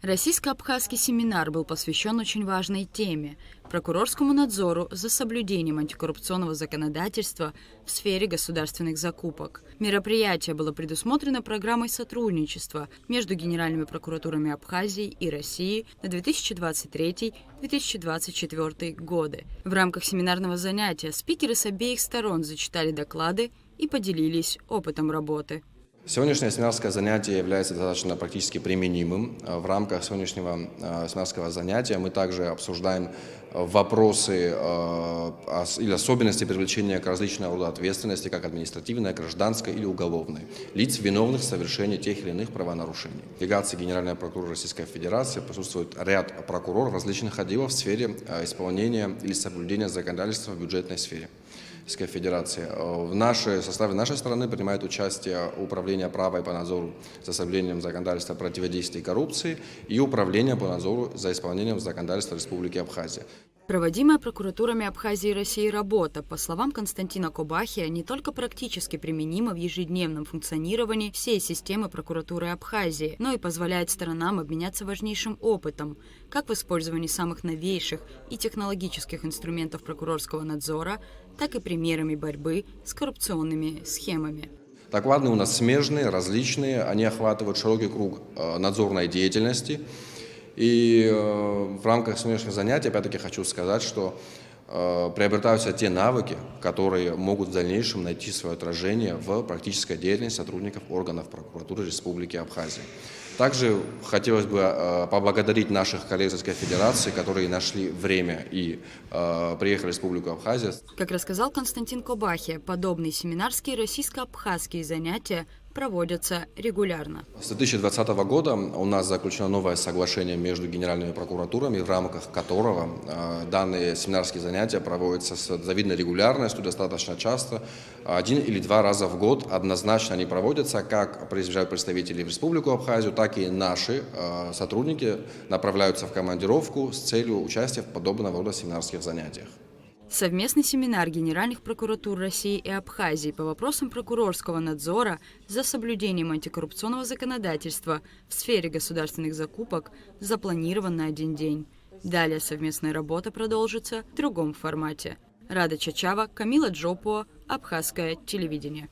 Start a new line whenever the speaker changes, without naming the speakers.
Российско-абхазский семинар был посвящен очень важной теме – прокурорскому надзору за соблюдением антикоррупционного законодательства в сфере государственных закупок. Мероприятие было предусмотрено программой сотрудничества между Генеральными прокуратурами Абхазии и России на 2023-2024 годы. В рамках семинарного занятия спикеры с обеих сторон зачитали доклады и поделились опытом работы.
Сегодняшнее семинарское занятие является достаточно практически применимым. В рамках сегодняшнего семинарского занятия мы также обсуждаем вопросы или особенности привлечения к различного рода ответственности, как административной, гражданской или уголовной, лиц, виновных в совершении тех или иных правонарушений. В делегации Генеральной прокуратуры Российской Федерации присутствует ряд прокуроров различных отделов в сфере исполнения или соблюдения законодательства в бюджетной сфере Российской Федерации. В составе нашей страны принимает участие Управление права и по надзору за соблюдением законодательства противодействия коррупции и Управление по надзору за исполнением законодательства Республики Абхазия.
Проводимая прокуратурами Абхазии и России работа, по словам Константина Кобахия, не только практически применима в ежедневном функционировании всей системы прокуратуры Абхазии, но и позволяет сторонам обменяться важнейшим опытом, как в использовании самых новейших и технологических инструментов прокурорского надзора, так и примерами борьбы с коррупционными схемами.
Доклады у нас смежные, различные, они охватывают широкий круг надзорной деятельности. И в рамках сегодняшних занятий, опять-таки, хочу сказать, что приобретаются те навыки, которые могут в дальнейшем найти свое отражение в практической деятельности сотрудников органов прокуратуры Республики Абхазия. Также хотелось бы поблагодарить наших коллег Российской Федерации, которые нашли время и приехали в Республику Абхазия.
Как рассказал Константин Кобахия, подобные семинарские российско-абхазские занятия проводятся регулярно.
С 2020 года у нас заключено новое соглашение между генеральными прокуратурами, в рамках которого данные семинарские занятия проводятся с завидной регулярностью, достаточно часто, 1 или 2 раза в год. Однозначно они проводятся, как приезжают представители в Республику Абхазию, так и наши сотрудники направляются в командировку с целью участия в подобного рода семинарских занятиях.
Совместный семинар Генеральных прокуратур России и Абхазии по вопросам прокурорского надзора за соблюдением антикоррупционного законодательства в сфере государственных закупок запланирован на 1 день. Далее совместная работа продолжится в другом формате. Рада Чачава, Камила Джопуа, Абхазское телевидение.